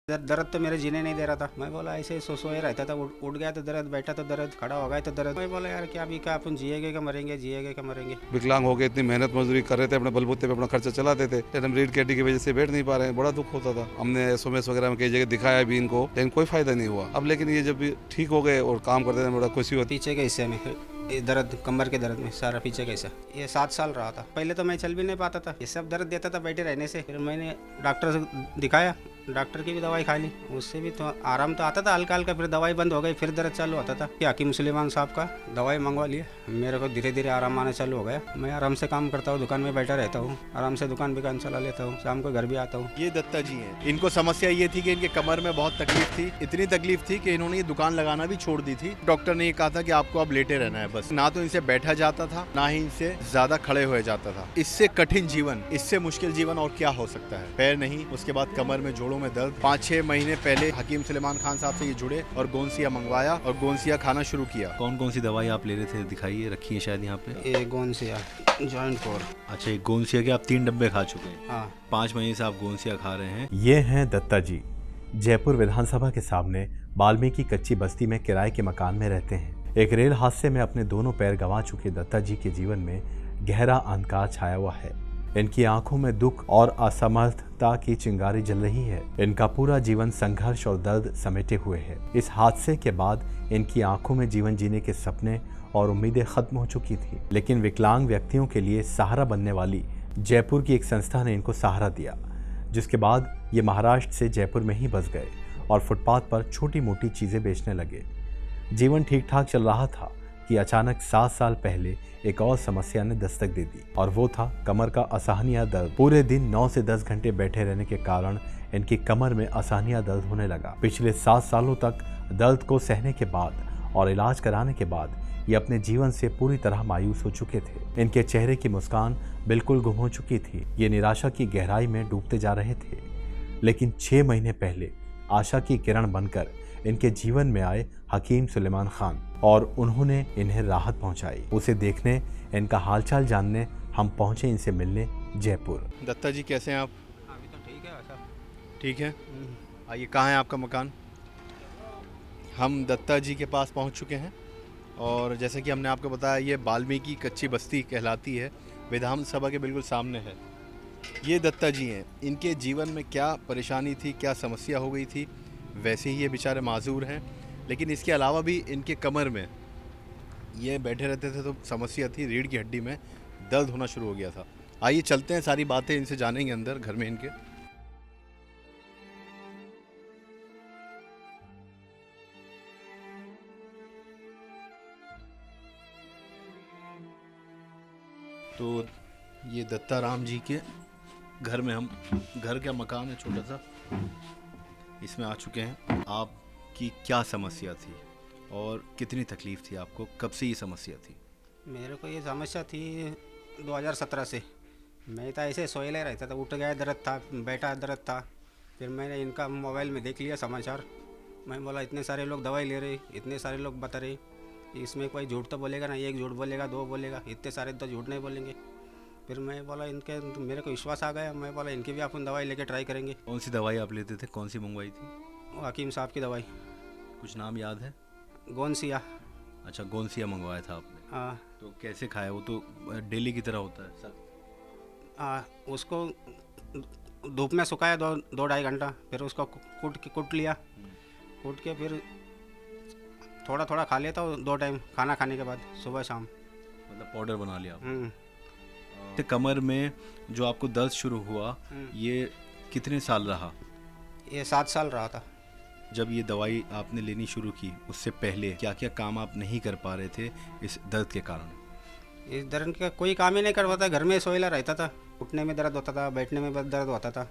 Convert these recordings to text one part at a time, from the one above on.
दर्द तो मेरे जीने नहीं दे रहा था। मैं बोला ऐसे सोए रहता था, उठ गया तो दर्द, बैठा तो दर्द, खड़ा हो गया तो दर्द। मैं बोला यार क्या अभी क्या अपन जिएगे क्या मरेंगे, जिएगे क्या मरेंगे। विकलांग हो गए, इतनी मेहनत मजदूरी कर रहे थे, अपने बलबूते पे अपना खर्चा चलाते थे, लेकिन हम रीढ़ की हड्डी की वजह से बैठ नहीं पा रहे हैं। बड़ा दुख होता था। हमने एसओएमएस वगैरह में कई जगह दिखाया भी इनको, लेकिन कोई फायदा नहीं हुआ। अब लेकिन ये जब ठीक हो गए और काम करते थे, बड़ा खुशी होती। पीछे के हिस्से में ये दर्द, कमर के दर्द में सारा पीछे कैसा, ये 7 साल रहा था। पहले तो मैं चल भी नहीं पाता था, ये सब दर्द देता था बैठे रहने से। फिर मैंने डॉक्टर से दिखाया, डॉक्टर की भी दवाई खा ली, उससे भी तो आराम तो आता था हल्का हल्का। फिर दवाई बंद हो गई, फिर दर्द चालू होता था। हकीम सुलेमान साहब का दवाई मंगवा लिया, मेरे को धीरे धीरे आराम आना चालू हो गया। मैं आराम से काम करता हूँ, दुकान में बैठा रहता हूँ, आराम से दुकान चला लेता हूँ, शाम को घर भी आता हूँ। ये दत्ता जी हैं। इनको समस्या ये थी कि इनके कमर में बहुत तकलीफ थी। इतनी तकलीफ थी कि इन्होंने ये दुकान लगाना भी छोड़ दी थी। डॉक्टर ने ये कहा था कि आपको अब लेटे रहना है बस। ना तो इनसे बैठा जाता था, ना ही इनसे ज्यादा खड़े हुए जाता था। इससे कठिन जीवन, इससे मुश्किल जीवन और क्या हो सकता है। पैर नहीं, उसके बाद कमर में, जोड़ों में दर्द। 5-6 महीने पहले हकीम सुलेमान खान साहब से ये जुड़े और गोंसिया मंगवाया और गोंसिया खाना शुरू किया। कौन कौन सी दवाई आप ले रहे थे, दिखाइए, रखी है शायद यहाँ पे। ये गोंसिया जॉइंट कोर। अच्छा, ये गोंसिया के आप 3 डब्बे खा चुके हैं। हाँ, 5 महीने से आप गोंसिया खा रहे हैं। ये हैं दत्ता जी। जयपुर विधानसभा के सामने वाल्मीकि कच्ची बस्ती में किराए के मकान में रहते हैं। एक रेल हादसे में अपने दोनों पैर गंवा चुके दत्ता जी के जीवन में गहरा अंधकार छाया हुआ है। इनकी आंखों में दुख और असमर्थता की चिंगारी जल रही है। इनका पूरा जीवन संघर्ष और दर्द समेटे हुए है। इस हादसे के बाद इनकी आंखों में जीवन जीने के सपने और उम्मीदें खत्म हो चुकी थी, लेकिन विकलांग व्यक्तियों के लिए सहारा बनने वाली जयपुर की एक संस्था ने इनको सहारा दिया, जिसके बाद ये महाराष्ट्र से जयपुर में ही बस गए और फुटपाथ पर छोटी मोटी चीजें बेचने लगे। जीवन ठीक ठाक चल रहा था कि अचानक 7 साल पहले एक और समस्या ने दस्तक दे दी, और वो था कमर का असहनीय दर्द। पूरे दिन 9 से 10 घंटे बैठे रहने के कारण इनकी कमर में असहनीय दर्द होने लगा। पिछले 7 सालों तक दर्द को सहने के बाद और इलाज कराने के बाद ये अपने जीवन से पूरी तरह मायूस हो चुके थे। इनके चेहरे की मुस्कान बिल्कुल गुम हो चुकी थी। ये निराशा की गहराई में डूबते जा रहे थे। लेकिन 6 महीने पहले आशा की किरण बनकर इनके जीवन में आए हकीम सुलेमान खान, और उन्होंने इन्हें राहत पहुंचाई। उसे देखने, इनका हालचाल जानने हम पहुंचे इनसे मिलने जयपुर। दत्ता जी कैसे हैं आप? अभी तो ठीक है सब। ठीक है, आइए, कहाँ है आपका मकान? हम दत्ता जी के पास पहुंच चुके हैं और जैसे कि हमने आपको बताया, ये वाल्मीकि कच्ची बस्ती कहलाती है, विधानसभा के बिल्कुल सामने है। ये दत्ता जी हैं। इनके जीवन में क्या परेशानी थी, क्या समस्या हो गई थी, वैसे ही ये बेचारे माजूर हैं। लेकिन इसके अलावा भी इनके कमर में, ये बैठे रहते थे तो समस्या थी, रीढ़ की हड्डी में दर्द होना शुरू हो गया था। आइए चलते हैं, सारी बातें इनसे जानेंगे अंदर घर में इनके। तो ये दत्ता राम जी के घर में हम, घर का मकान है छोटा सा, इसमें आ चुके हैं। आपकी क्या समस्या थी और कितनी तकलीफ थी आपको, कब से ये समस्या थी? मेरे को ये समस्या थी 2017 से। मैं तो ऐसे सोए रहता था, उठ गया दर्द था, बैठा दर्द था। फिर मैंने इनका मोबाइल में देख लिया समाचार। मैं बोला इतने सारे लोग दवाई ले रहे, इतने सारे लोग बता रहे, इसमें कोई झूठ तो बोलेगा ना, एक झूठ बोलेगा, 2 बोलेगा, इतने सारे तो झूठ नहीं बोलेंगे। फिर मैं बोला इनके, मेरे को विश्वास आ गया। मैं बोला इनकी भी अपन दवाई लेके ट्राई करेंगे। कौन सी दवाई आप लेते थे, कौन सी मंगवाई थी? वो हकीम साहब की दवाई, कुछ नाम याद है? गोंसिया। अच्छा, गोंसिया मंगवाया था आपने। हाँ, तो कैसे खाया? वो तो डेली की तरह होता है सर। उसको धूप में सुखाया 2-2.5 घंटा, फिर उसको कुट लिया। कूट के फिर थोड़ा थोड़ा खा लेता हूँ 2 टाइम खाना खाने के बाद, सुबह शाम। मतलब पाउडर बना लिया आपने। तो कमर में जो आपको दर्द शुरू हुआ, ये कितने साल रहा? ये 7 साल रहा था। जब ये दवाई आपने लेनी शुरू की, उससे पहले क्या क्या काम आप नहीं कर पा रहे थे इस दर्द के कारण? इस दर्द का कोई काम ही नहीं कर पाता, घर में सोएला रहता था। उठने में दर्द होता था, बैठने में दर्द होता था।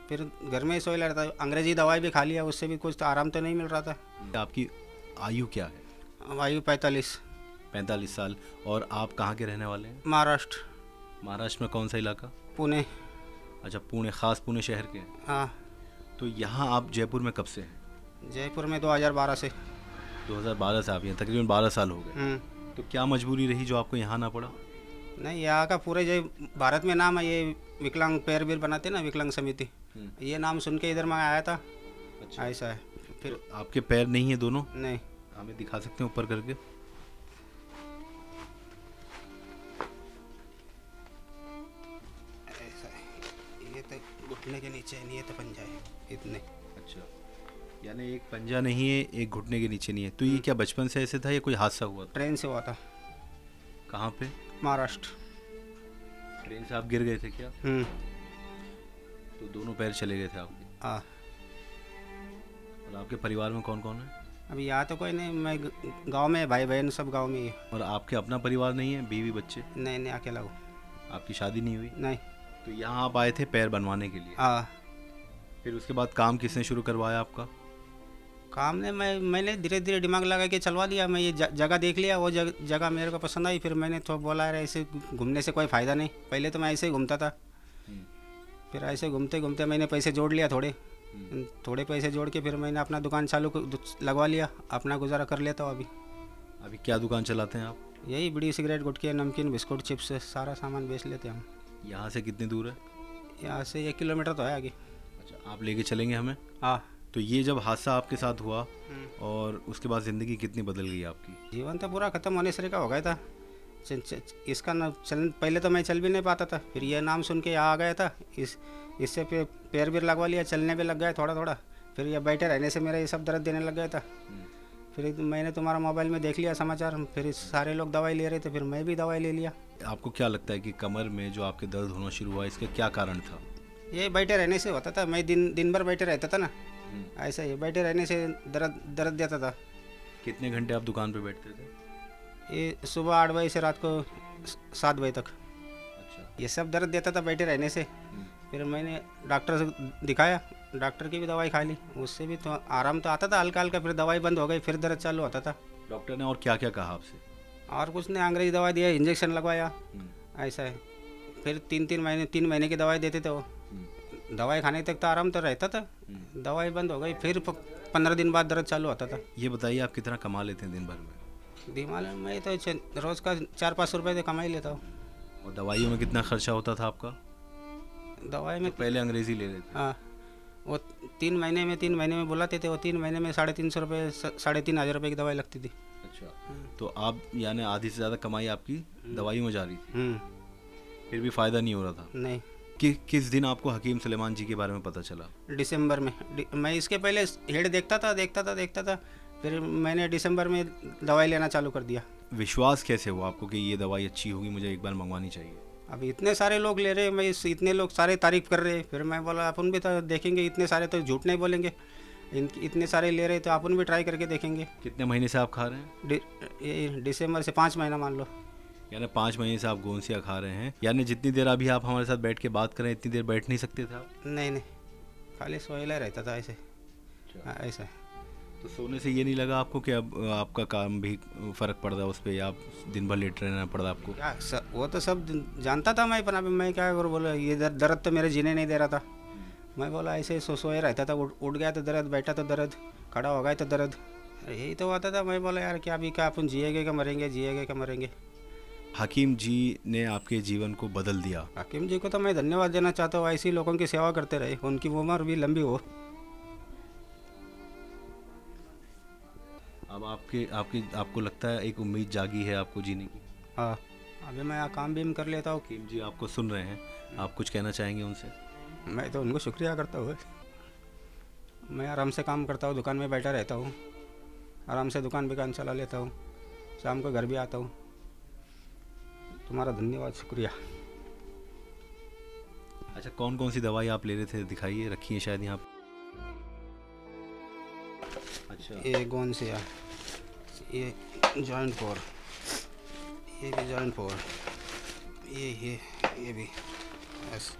फिर घर में ही सोएला रहता था। अंग्रेजी दवाई भी खा लिया, उससे भी कुछ तो आराम तो नहीं मिल रहा था। आपकी आयु क्या है? आयु 45। 45 साल। और आप कहाँ के रहने वाले हैं? महाराष्ट्र। महाराष्ट्र में कौन सा इलाका? पुणे। अच्छा, पुणे, खास पुणे शहर के? हाँ। तो यहाँ आप जयपुर में कब से हैं? जयपुर में 2012 से। 2012 से आप यहाँ, तकरीबन 12 साल हो गए। तो क्या मजबूरी रही जो आपको यहाँ ना पड़ा? नहीं, यहाँ का पूरे जो भारत में नाम है, ये विकलांग पैरवीर बनाते ना, विकलांग समिति, ये नाम सुन के इधर मैं आया था। अच्छा। ऐसा है। फिर तो आपके पैर नहीं है दोनों? नहीं, हमें दिखा सकते हैं ऊपर करके? ऐसा है, ये तो घुटने के नीचे नहीं है, तो पंजा है इतने। अच्छा, यानी एक पंजा नहीं है, एक घुटने के नीचे नहीं है। तो ये क्या बचपन से ऐसे था या कोई हादसा हुआ था? ट्रेन से हुआ था, कहाँ पे? महाराष्ट्र। ट्रेन से आप गिर गए थे क्या? तो दोनों पैर चले गए थे आपके? हाँ। और आपके परिवार में कौन कौन है? अभी यहाँ तो कोई नहीं, मैं गांव में, भाई बहन सब गांव में ही है। और आपके अपना परिवार नहीं है, बीवी बच्चे? नहीं नहीं, अकेला हूँ। आपकी शादी नहीं हुई? नहीं। तो यहाँ आप आए थे पैर बनवाने के लिए? हाँ। फिर उसके बाद काम किसने शुरू करवाया आपका? काम ने मैंने धीरे धीरे दिमाग लगा के चलवा लिया। मैं ये जगह देख लिया, वो जगह मेरे को पसंद आई। फिर मैंने तो बोला यार ऐसे घूमने से कोई फ़ायदा नहीं। पहले तो मैं ऐसे ही घूमता था, फिर ऐसे घूमते घूमते मैंने पैसे जोड़ लिया थोड़े पैसे जोड़ के फिर मैंने अपना दुकान लगवा लिया, अपना गुजारा कर लेता हूँ अभी। अभी क्या दुकान चलाते हैं आप? यही बीड़ी सिगरेट गुटखे नमकीन बिस्कुट चिप्स सारा सामान बेच लेते हैं हम। यहाँ से कितनी दूर है? यहाँ से 1 किलोमीटर तो है आगे। अच्छा, आप लेके चलेंगे हमें? हाँ। तो ये जब हादसा आपके साथ हुआ और उसके बाद ज़िंदगी कितनी बदल गई आपकी? जीवन तो पूरा ख़त्म होने से का हो गया था। इसका न चलन, पहले तो मैं चल भी नहीं पाता था, फिर ये नाम सुन के यहाँ आ गया था। इससे पैर भी लगवा लिया, चलने भी लग गया थोड़ा थोड़ा। फिर ये बैठे रहने से मेरा ये सब दर्द देने लग गया था। फिर मैंने तुम्हारा मोबाइल में देख लिया समाचार, फिर सारे लोग दवाई ले रहे थे, फिर मैं भी दवाई ले लिया। आपको क्या लगता है कि कमर में जो आपके दर्द होना शुरू हुआ, इसका क्या कारण था? ये बैठे रहने से होता था। मैं दिन भर बैठे रहता था ना, ऐसा ही बैठे रहने से दर्द देता था। कितने घंटे आप दुकान पे बैठते थे? ये सुबह 8 बजे से रात को 7 बजे तक। अच्छा। ये सब दर्द देता था बैठे रहने से। फिर मैंने डॉक्टर से दिखाया, डॉक्टर की भी दवाई खा ली, उससे भी तो आराम तो आता था हल्का हल्का। फिर दवाई बंद हो गई, फिर दर्द चालू होता था। डॉक्टर ने और क्या क्या कहा आपसे? और कुछ नहीं, अंग्रेजी दवाई दिया, इंजेक्शन लगवाया, ऐसा है। फिर 3 महीने की दवाई देते थे वो। दवाई खाने तक तो आराम तो रहता था, दवाई बंद हो गई, फिर 15 दिन बाद दर्द चालू होता था। ये बताइए आप कितना कमा लेते हैं दिन भर में? दिमाग में तो रोज़ का 4-5 रुपये तो कमा ही लेता हूँ। और दवाइयों में कितना खर्चा होता था आपका? दवाई में पहले अंग्रेजी ले रहे थे? हाँ, वो 3 महीने में बुलाते थे। वो 3 महीने में 350 रुपये, 3,500 रुपये की दवाई लगती थी। अच्छा, तो आप यानी आधी से ज़्यादा कमाई आपकी दवाई में जा रही थी, फिर भी फ़ायदा नहीं हो रहा था? नहीं। किस दिन आपको हकीम सुलेमान जी के बारे में पता चला? दिसंबर में। मैं इसके पहले हेड देखता था, फिर मैंने दिसंबर में दवाई लेना चालू कर दिया। विश्वास कैसे हुआ आपको कि ये दवाई अच्छी होगी, मुझे एक बार मंगवानी चाहिए? अब इतने सारे लोग ले रहे, इतने लोग सारे तारीफ़ कर रहे, फिर मैं बोला अपन भी तो देखेंगे, इतने सारे तो झूठ नहीं बोलेंगे, इतने सारे ले रहे तो अपन भी ट्राई करके देखेंगे। कितने महीने से आप खा रहे हैं? दिसंबर से 5 महीना मान लो। यानी 5 महीने से आप गोंसिया खा रहे हैं। यानी जितनी देर अभी आप हमारे साथ बैठ के बात करें, इतनी देर बैठ नहीं सकते थे आप? नहीं, खाली सोएला रहता था ऐसे। ऐसा। तो सोने से ये नहीं लगा आपको कि अब आपका काम भी फ़र्क पड़ रहा है उस पर, या आप दिन भर लेट रहना पड़ रहा आपको? क्या वो तो सब जानता था मैं, पर अभी मैं क्या करूँ, बोला ये दर्द तो मेरे जीने नहीं दे रहा था। मैं बोला ऐसे सोए रहता था, उठ गया तो दर्द, बैठा तो दर्द, खड़ा हो गया तो दर्द, यही तो होता था। मैं बोला यार क्या अपन जिएगे क्या मरेंगे। हकीम जी ने आपके जीवन को बदल दिया। हकीम जी को तो मैं धन्यवाद देना चाहता हूँ, ऐसी लोगों की सेवा करते रहे, उनकी उम्र भी लंबी हो। अब आपको लगता है एक उम्मीद जागी है आपको जीने की? हाँ, अभी मैं यहाँ काम भी कर लेता हूँ। हकीम जी आपको सुन रहे हैं, आप कुछ कहना चाहेंगे उनसे? मैं तो उनको शुक्रिया करता हूँ। मैं आराम से काम करता हूँ, दुकान में बैठा रहता हूँ, आराम से दुकान चला लेता हूँ, शाम को घर भी आता हूँ। तुम्हारा धन्यवाद, शुक्रिया। अच्छा, कौन सी दवाई आप ले रहे थे, दिखाइए, रखी है शायद यहाँ? अच्छा, ये कौन से है? ये जॉइंट फोर, ये भी जॉइंट फोर, ये भी बस।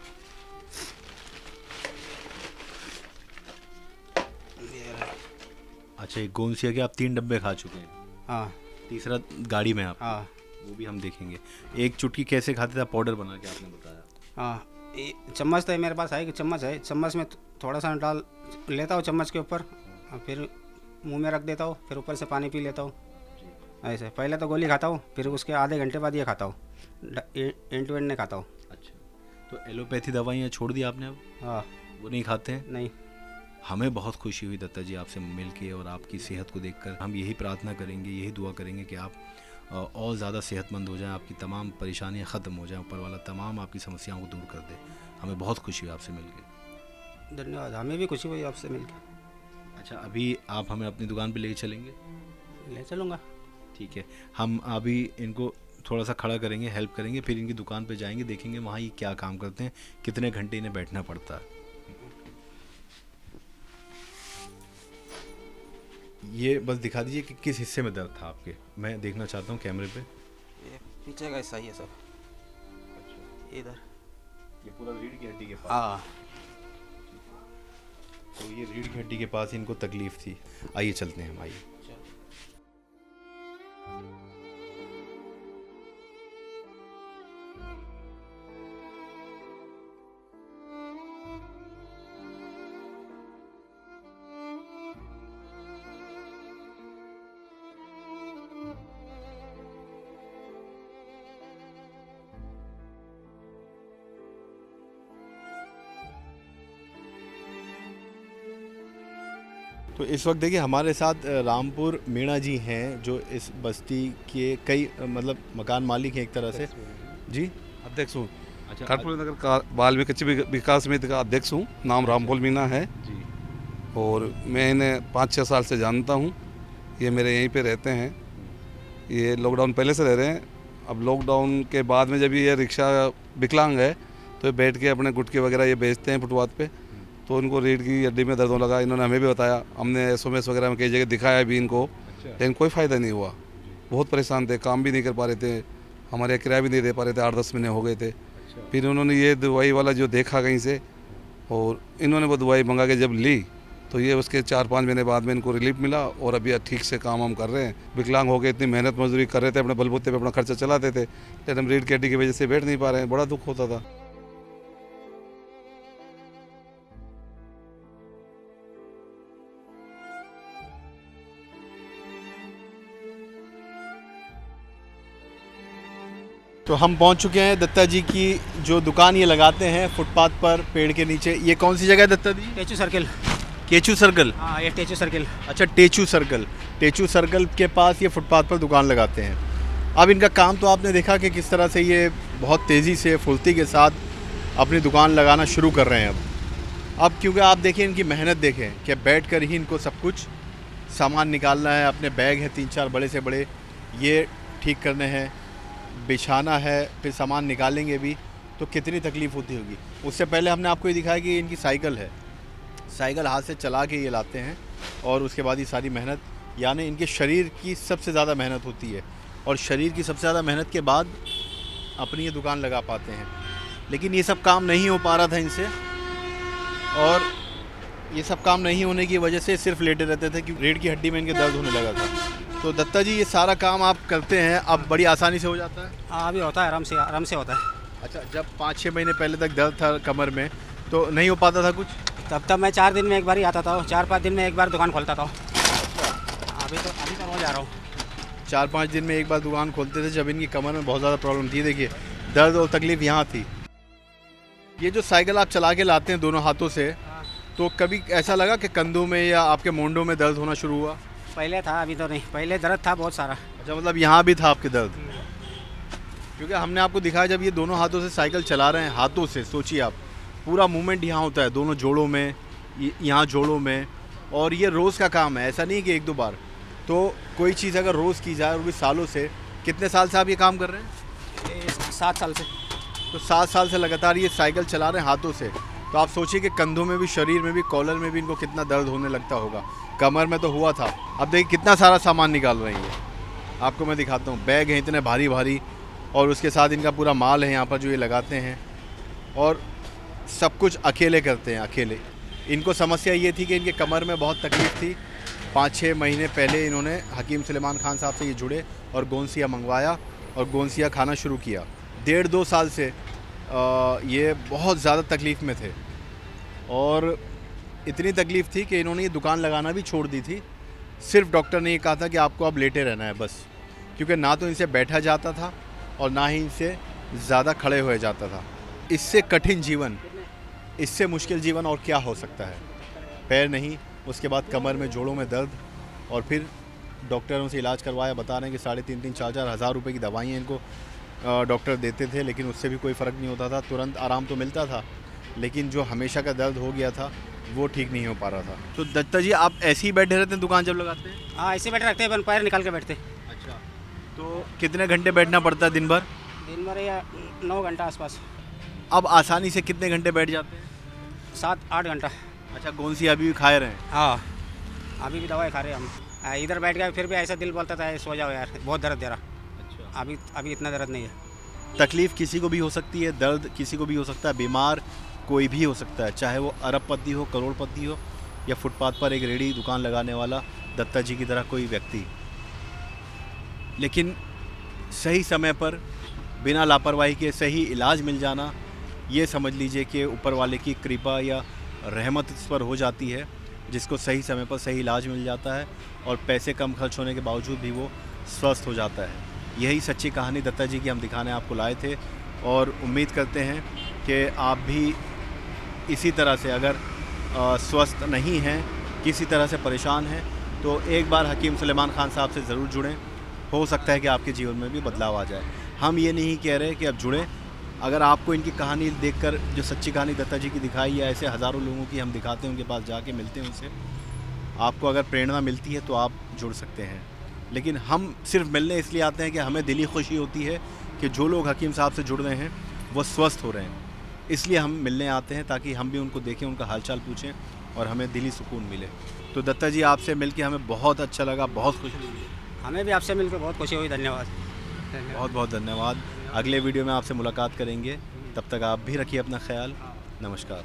अच्छा, एक गोंसिया के आप 3 डब्बे खा चुके हैं? हाँ। तीसरा गाड़ी में आप? हाँ, वो भी हम देखेंगे। एक चुटकी कैसे खाते थे? पाउडर बना के आपने बताया। हाँ, ये चम्मच तो मेरे पास है, कि चम्मच है, चम्मच में थोड़ा सा डाल लेता हूँ चम्मच के ऊपर, और फिर मुंह में रख देता हूँ, फिर ऊपर से पानी पी लेता हूँ। ऐसे पहले तो गोली खाता हूँ, फिर उसके आधे घंटे बाद ये खाता हूँ, एंड टू एंड नहीं खाता हूँ। अच्छा, तो एलोपैथी दवाइयाँ छोड़ दी आपने अब? हाँ। वो नहीं खाते हैं? नहीं। हमें बहुत खुशी हुई दत्ता जी आपसे मिल के और आपकी सेहत को देखकर। हम यही प्रार्थना करेंगे, यही दुआ करेंगे कि आप और ज़्यादा सेहतमंद हो जाएं, आपकी तमाम परेशानियां ख़त्म हो जाएं, ऊपर वाला तमाम आपकी समस्याओं को दूर कर दे। हमें बहुत खुशी हुई आपसे मिल के। धन्यवाद, हमें भी खुशी हुई आपसे मिलकर। अच्छा, अभी आप हमें अपनी दुकान पे ले चलेंगे? ले चलूँगा। ठीक है, हम अभी इनको थोड़ा सा खड़ा करेंगे, हेल्प करेंगे, फिर इनकी दुकान पे जाएंगे, देखेंगे वहाँ ये क्या काम करते हैं, कितने घंटे इन्हें बैठना पड़ता है। ये बस दिखा दीजिए कि किस हिस्से में दर्द था आपके, मैं देखना चाहता हूँ कैमरे पे। ये पीछे का हिस्सा ही है सब, इधर। ये पूरा रीढ़ की हड्डी के पास। हाँ, तो ये रीढ़ की हड्डी के पास इनको तकलीफ थी। आइए चलते हैं हम, आइए। तो इस वक्त देखिए हमारे साथ रामपुर मीणा जी हैं, जो इस बस्ती के कई मतलब मकान मालिक हैं एक तरह से। जी, अध्यक्ष हूँ। अच्छा, कर्पूरी नगर का बाल्मीकि कच्ची विकास समिति का अध्यक्ष हूँ। नाम रामपुर मीणा है जी। और मैं इन्हें 5-6 साल से जानता हूँ। ये मेरे यहीं पे रहते हैं। ये लॉकडाउन पहले से रह रहे हैं। अब लॉकडाउन के बाद में जब ये रिक्शा विकलांग है तो ये बैठ के अपने गुटके वगैरह ये बेचते हैं फुटपाथ पे। तो उनको रीढ़ की हड्डी में दर्द होने लगा। इन्होंने हमें भी बताया, हमने SMS वगैरह में कई जगह दिखाया भी इनको, लेकिन कोई फ़ायदा नहीं हुआ। बहुत परेशान थे, काम भी नहीं कर पा रहे थे, हमारे यहाँ किराया भी नहीं दे पा रहे थे। 8-10 महीने हो गए थे। फिर उन्होंने ये दवाई वाला जो देखा कहीं से, और इन्होंने वो दवाई मंगा के जब ली तो ये उसके 4-5 महीने बाद में इनको रिलीफ मिला और अभी ठीक से काम हम कर रहे हैं। विकलांग हो गए, इतनी मेहनत मजदूरी कर रहे थे, अपने बलबूते पे अपना खर्चा चलाते थे, लेकिन हम रीढ़ की हड्डी की वजह से बैठ नहीं पा रहे हैं। बड़ा दुख होता था। तो हम पहुंच चुके हैं दत्ता जी की जो दुकान ये लगाते हैं फुटपाथ पर, पेड़ के नीचे। ये कौन सी जगह है दत्ता जी? टेचू सर्किल। केचू सर्कल। हाँ, ये टेचू सर्किल। अच्छा, टेचू सर्कल। टेचू सर्कल के पास ये फुटपाथ पर दुकान लगाते हैं। अब इनका काम तो आपने देखा कि किस तरह से ये बहुत तेज़ी से फुर्ती के साथ अपनी दुकान लगाना शुरू कर रहे हैं। अब क्योंकि आप देखिए इनकी मेहनत देखें कि बैठ कर ही इनको सब कुछ सामान निकालना है। अपने बैग हैं 3-4 बड़े से बड़े, ये ठीक करने हैं, बिछाना है, फिर सामान निकालेंगे भी तो कितनी तकलीफ़ होती होगी। उससे पहले हमने आपको ये दिखाया कि इनकी साइकिल है, साइकिल हाथ से चला के ये लाते हैं और उसके बाद ये सारी मेहनत, यानी इनके शरीर की सबसे ज़्यादा मेहनत होती है और शरीर की सबसे ज़्यादा मेहनत के बाद अपनी ये दुकान लगा पाते हैं। लेकिन ये सब काम नहीं हो पा रहा था इनसे, और ये सब काम नहीं होने की वजह से सिर्फ लेटे रहते थे क्योंकि रीढ़ की हड्डी में इनके दर्द होने लगा था। तो दत्ता जी ये सारा काम आप करते हैं, अब बड़ी आसानी से हो जाता है? हाँ, अभी होता है, आराम से होता है। अच्छा, जब 5-6 महीने पहले तक दर्द था कमर में तो नहीं हो पाता था कुछ? तब मैं 4 दिन में एक बार ही आता था, 4-5 दिन में एक बार दुकान खोलता था। अभी तो रोज आ रहा हूँ। 4-5 दिन में एक बार दुकान खोलते थे जब इनकी कमर में बहुत ज़्यादा प्रॉब्लम थी। देखिए दर्द और तकलीफ़ यहाँ थी। ये जो साइकिल आप चला के लाते हैं दोनों हाथों से, तो कभी ऐसा लगा कि कंधों में या आपके मोंडों में दर्द होना शुरू हुआ? पहले था, अभी तो नहीं। पहले दर्द था बहुत सारा। अच्छा, मतलब यहाँ भी था आपके दर्द? क्योंकि हमने आपको दिखाया जब ये दोनों हाथों से साइकिल चला रहे हैं, हाथों से, सोचिए आप, पूरा मूवमेंट यहाँ होता है दोनों जोड़ों में, यहाँ जोड़ों में, और ये रोज़ का काम है, ऐसा नहीं कि 1-2 बार। तो कोई चीज़ अगर रोज़ की जाए और भी सालों से, कितने साल से आप ये काम कर रहे हैं? 7 साल से। तो 7 साल से लगातार ये साइकिल चला रहे हैं हाथों से। तो आप सोचिए कि कंधों में भी, शरीर में भी, कॉलर में भी इनको कितना दर्द होने लगता होगा। कमर में तो हुआ था। अब देखिए कितना सारा सामान निकाल रही है, आपको मैं दिखाता हूँ। बैग हैं इतने भारी भारी, और उसके साथ इनका पूरा माल है यहाँ पर जो ये लगाते हैं, और सब कुछ अकेले करते हैं, अकेले। इनको समस्या ये थी कि इनके कमर में बहुत तकलीफ़ थी। 5-6 महीने पहले इन्होंने हकीम सुलेमान खान साहब से ये जुड़े और गोंसिया मंगवाया और गोंसिया खाना शुरू किया। 1.5-2 साल से ये बहुत ज़्यादा तकलीफ़ में थे, और इतनी तकलीफ़ थी कि इन्होंने ये दुकान लगाना भी छोड़ दी थी। सिर्फ डॉक्टर ने ये कहा था कि आपको अब लेटे रहना है बस, क्योंकि ना तो इनसे बैठा जाता था और ना ही इनसे ज़्यादा खड़े हुए जाता था। इससे कठिन जीवन, इससे मुश्किल जीवन और क्या हो सकता है। पैर नहीं, उसके बाद कमर में, जोड़ों में दर्द, और फिर डॉक्टरों से इलाज करवाया। बता रहे हैं कि 3,500 4,000 हज़ार रुपये की दवाइयाँ इनको डॉक्टर देते थे, लेकिन उससे भी कोई फ़र्क नहीं होता था। तुरंत आराम तो मिलता था, लेकिन जो हमेशा का दर्द हो गया था वो ठीक नहीं हो पा रहा था। तो दत्ता जी, आप ऐसे ही बैठे रहते हैं दुकान जब लगाते हैं? हाँ, ऐसे बैठे रखते हैं, पैर निकाल के बैठते। अच्छा, तो कितने घंटे बैठना पड़ता है दिन भर? दिन भर या 9 घंटा आसपास। अब आसानी से कितने घंटे बैठ जाते हैं? 7-8 घंटा। अच्छा, कौन सी अभी भी खा रहे हैं? हाँ, अभी भी दवाई खा रहे हैं हम। इधर बैठ गए, फिर भी ऐसा दिल बोलता था सो जाओ यार, बहुत दर्द दे रहा। अच्छा, अभी इतना दर्द नहीं है। तकलीफ़ किसी को भी हो सकती है, दर्द किसी को भी हो सकता है, बीमार कोई भी हो सकता है, चाहे वो अरबपति हो, करोड़पति हो, या फुटपाथ पर एक रेडी दुकान लगाने वाला दत्ता जी की तरह कोई व्यक्ति। लेकिन सही समय पर बिना लापरवाही के सही इलाज मिल जाना, ये समझ लीजिए कि ऊपर वाले की कृपा या रहमत इस पर हो जाती है, जिसको सही समय पर सही इलाज मिल जाता है और पैसे कम खर्च होने के बावजूद भी वो स्वस्थ हो जाता है। यही सच्ची कहानी दत्ता जी की हम दिखाने आपको लाए थे, और उम्मीद करते हैं कि आप भी इसी तरह से अगर स्वस्थ नहीं हैं, किसी तरह से परेशान हैं, तो एक बार हकीम सुलेमान खान साहब से ज़रूर जुड़ें। हो सकता है कि आपके जीवन में भी बदलाव आ जाए। हम ये नहीं कह रहे कि अब जुड़ें। अगर आपको इनकी कहानी देखकर, जो सच्ची कहानी दत्ता जी की दिखाई, या ऐसे हज़ारों लोगों की हम दिखाते हैं, उनके पास जाके मिलते हैं उनसे, आपको अगर प्रेरणा मिलती है तो आप जुड़ सकते हैं। लेकिन हम सिर्फ मिलने इसलिए आते हैं कि हमें दिली खुशी होती है कि जो लोग हकीम साहब से जुड़ रहे हैं वो स्वस्थ हो रहे हैं, इसलिए हम मिलने आते हैं, ताकि हम भी उनको देखें, उनका हालचाल पूछें और हमें दिली सुकून मिले। तो दत्ता जी, आपसे मिलके हमें बहुत अच्छा लगा, बहुत खुशी हुई। हमें भी आपसे मिलकर बहुत खुशी हुई। धन्यवाद। बहुत बहुत धन्यवाद। अगले वीडियो में आपसे मुलाकात करेंगे, तब तक आप भी रखिए अपना ख्याल। नमस्कार।